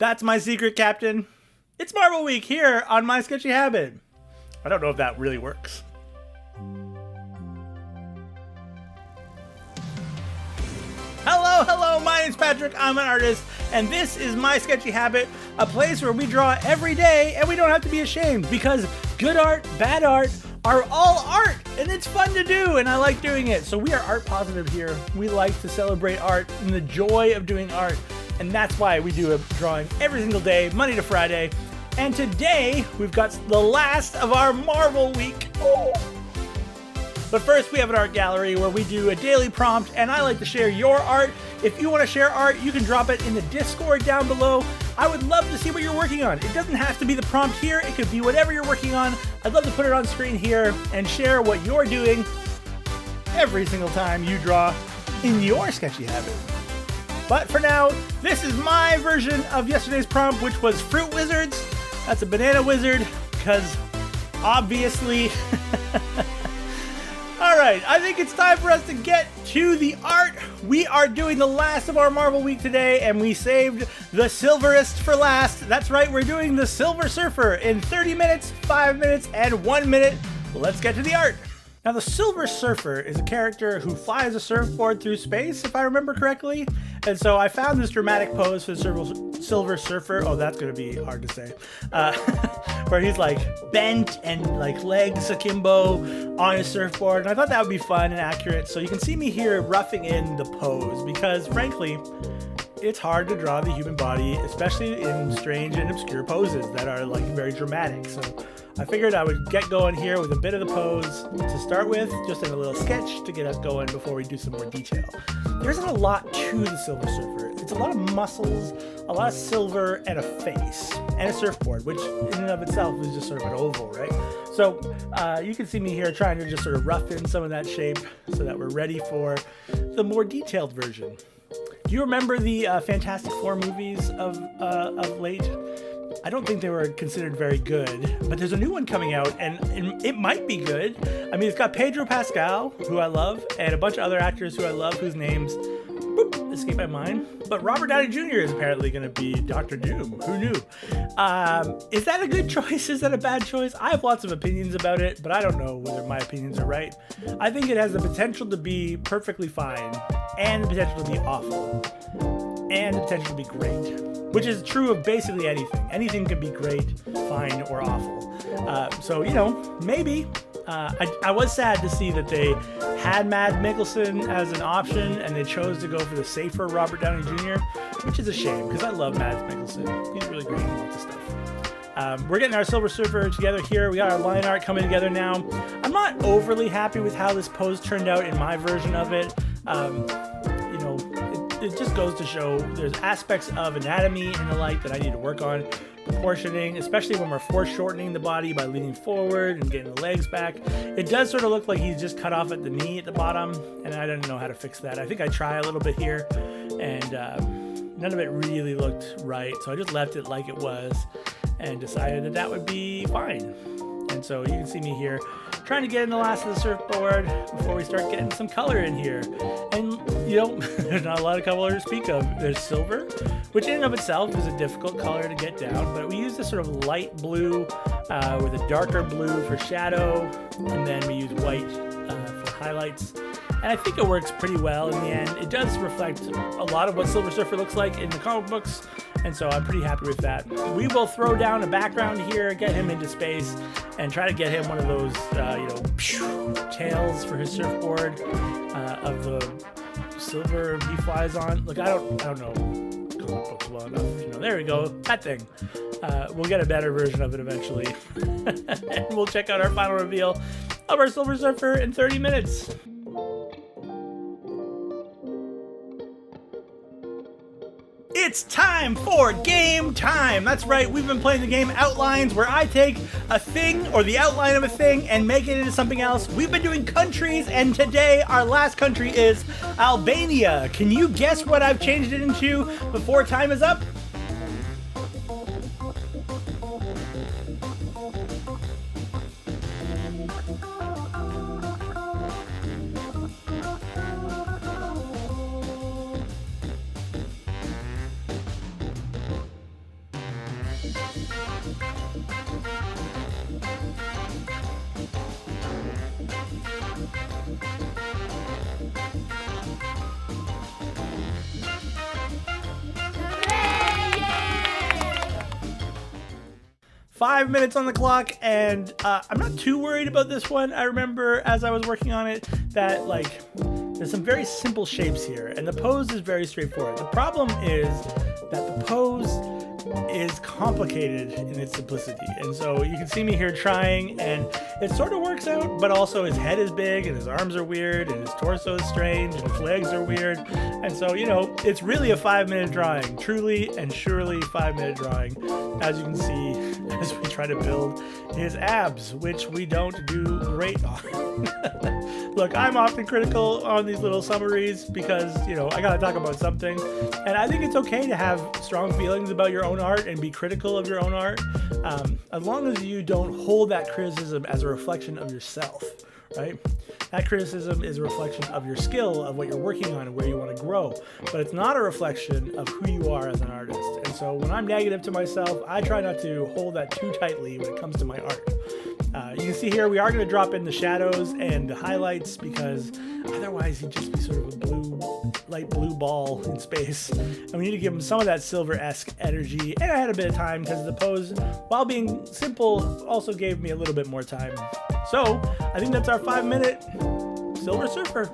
That's my secret, Captain. It's Marvel Week here on My Sketchy Habit. I don't know if that really works. Hello, my name's Patrick, I'm an artist, and this is My Sketchy Habit, a place where we draw every day and we don't have to be ashamed because good art, bad art are all art, and it's fun to do, and I like doing it. So we are art positive here. We like to celebrate art and the joy of doing art, and that's why we do a drawing every single day, Monday to Friday. And today, we've got the last of our Marvel Week. Oh. But first, we have an art gallery where we do a daily prompt, and I like to share your art. If you want to share art, you can drop it in the Discord down below. I would love to see what you're working on. It doesn't have to be the prompt here. It could be whatever you're working on. I'd love to put it on screen here and share what you're doing every single time you draw in your Sketchy Habit. But for now, this is my version of yesterday's prompt, which was Fruit Wizards. That's a banana wizard, because obviously... Alright, I think it's time for us to get to the art. We are doing the last of our Marvel Week today, and we saved the silverest for last. That's right, we're doing the Silver Surfer in 30 minutes, 5 minutes, and 1 minute. Let's get to the art. Now, the Silver Surfer is a character who flies a surfboard through space, if I remember correctly. And so I found this dramatic pose for the Silver Surfer. Oh, that's going to be hard to say. Where he's like bent and like legs akimbo on his surfboard. And I thought that would be fun and accurate. So you can see me here roughing in the pose because, frankly, it's hard to draw the human body, especially in strange and obscure poses that are like very dramatic. So I figured I would get going here with a bit of the pose to start with, just in a little sketch to get us going before we do some more detail. There isn't a lot to the Silver Surfer. It's a lot of muscles, a lot of silver, and a face, and a surfboard, which in and of itself is just sort of an oval, right? So you can see me here trying to just sort of rough in some of that shape so that we're ready for the more detailed version. Do you remember the Fantastic Four movies of late? I don't think they were considered very good, but there's a new one coming out, and it might be good. I mean, it's got Pedro Pascal, who I love, and a bunch of other actors who I love, whose names escape my mind. But Robert Downey Jr. is apparently going to be Dr. Doom. Who knew? Is that a good choice? Is that a bad choice? I have lots of opinions about it, but I don't know whether my opinions are right. I think it has the potential to be perfectly fine, and the potential to be awful, and the potential to be great. Which is true of basically anything. Anything can be great, fine, or awful. So, you know, maybe. I was sad to see that they had Mads Mikkelsen as an option and they chose to go for the safer Robert Downey Jr., which is a shame because I love Mads Mikkelsen. He's really great in lots of stuff. We're getting our Silver Surfer together here. We got our line art coming together now. I'm not overly happy with how this pose turned out in my version of it. It just goes to show there's aspects of anatomy and the like that I need to work on. Proportioning, especially when we're foreshortening the body by leaning forward and getting the legs back. It does sort of look like he's just cut off at the knee at the bottom, and I don't know how to fix that. I think I try a little bit here, and none of it really looked right, so I just left it like it was and decided that that would be fine. And so you can see me here trying to get in the last of the surfboard before we start getting some color in here. And, you know, there's not a lot of color to speak of. There's silver, which in and of itself is a difficult color to get down, but we use this sort of light blue with a darker blue for shadow, and then we use white for highlights. And I think it works pretty well in the end. It does reflect a lot of what Silver Surfer looks like in the comic books, and so I'm pretty happy with that. We will throw down a background here, get him into space, and try to get him one of those, tails for his surfboard of the silver he flies on. Look, I don't know comic books well enough. There we go, that thing. We'll get a better version of it eventually. And we'll check out our final reveal of our Silver Surfer in 30 minutes. It's time for game time! That's right, we've been playing the game Outlines, where I take a thing or the outline of a thing and make it into something else. We've been doing countries, and today our last country is Albania. Can you guess what I've changed it into before time is up? 5 minutes on the clock, and I'm not too worried about this one. I remember as I was working on it that like there's some very simple shapes here, and the pose is very straightforward. The problem is that the pose is complicated in its simplicity, and so you can see me here trying, and it sort of works out, but also his head is big and his arms are weird and his torso is strange and his legs are weird, and so it's really a 5-minute drawing, truly and surely 5-minute drawing, as you can see as we try to build his abs, which we don't do great on. Look, I'm often critical on these little summaries because I gotta talk about something, and I think it's okay to have strong feelings about your own art and be critical of your own art, as long as you don't hold that criticism as a reflection of yourself, right? That criticism is a reflection of your skill, of what you're working on and where you want to grow, but it's not a reflection of who you are as an artist. And so when I'm negative to myself, I try not to hold that too tightly when it comes to my art. You can see here we are going to drop in the shadows and the highlights because otherwise he'd just be sort of a light blue ball in space, and we need to give him some of that silver-esque energy. And I had a bit of time because the pose, while being simple, also gave me a little bit more time. So I think that's our 5-minute Silver Surfer.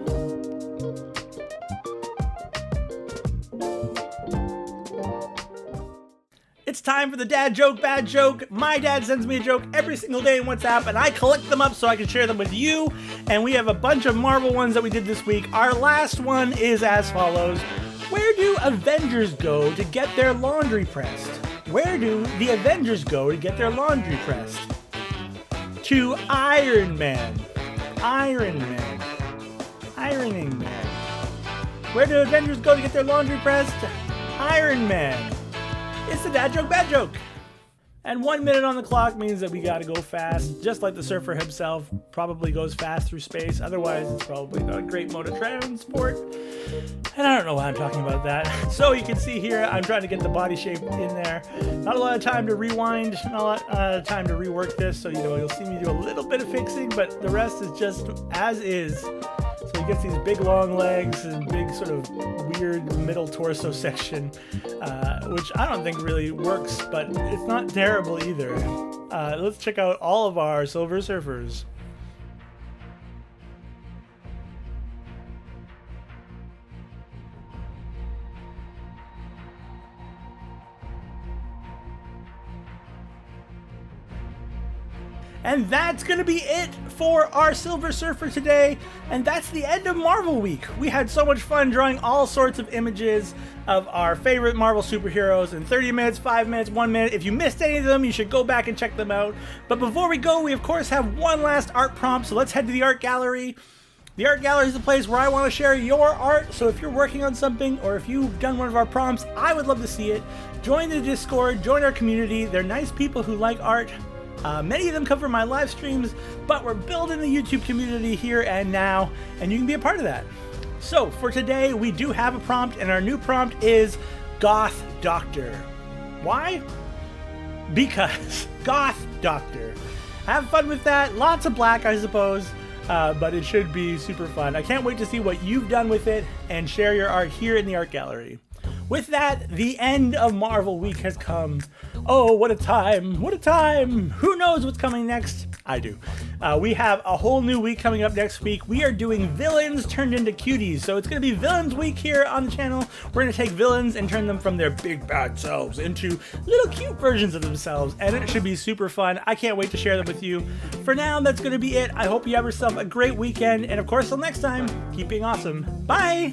It's time for the dad joke, bad joke. My dad sends me a joke every single day in WhatsApp, and I collect them up so I can share them with you. And we have a bunch of Marvel ones that we did this week. Our last one is as follows. Where do Avengers go to get their laundry pressed? Where do the Avengers go to get their laundry pressed? To Iron Man. Iron Man. Ironing Man. Where do Avengers go to get their laundry pressed? Iron Man. It's the dad joke, bad joke. And 1 minute on the clock means that we gotta go fast, just like the surfer himself probably goes fast through space. Otherwise, it's probably not a great mode of transport. And I don't know why I'm talking about that. So you can see here, I'm trying to get the body shape in there. Not a lot of time to rewind, not a lot of time to rework this. So, you'll see me do a little bit of fixing, but the rest is just as is. So he gets these big long legs and big sort of weird middle torso section, which I don't think really works, but it's not terrible either. Let's check out all of our Silver Surfers. And that's going to be it for our Silver Surfer today. And that's the end of Marvel Week. We had so much fun drawing all sorts of images of our favorite Marvel superheroes in 30 minutes, 5 minutes, 1 minute. If you missed any of them, you should go back and check them out. But before we go, we of course have one last art prompt. So let's head to the art gallery. The art gallery is the place where I want to share your art. So if you're working on something or if you've done one of our prompts, I would love to see it. Join the Discord, join our community. They're nice people who like art. Many of them come from my live streams, but we're building the YouTube community here and now, and you can be a part of that. So for today, we do have a prompt, and our new prompt is Goth Doctor. Why? Because Goth Doctor. Have fun with that. Lots of black, I suppose, but it should be super fun. I can't wait to see what you've done with it and share your art here in the art gallery. With that, the end of Marvel Week has come. Oh, what a time! What a time! Who knows what's coming next? I do. We have a whole new week coming up next week. We are doing villains turned into cuties. So it's going to be Villains Week here on the channel. We're going to take villains and turn them from their big bad selves into little cute versions of themselves. And it should be super fun. I can't wait to share them with you. For now, that's going to be it. I hope you have yourself a great weekend. And of course, till next time, keep being awesome. Bye!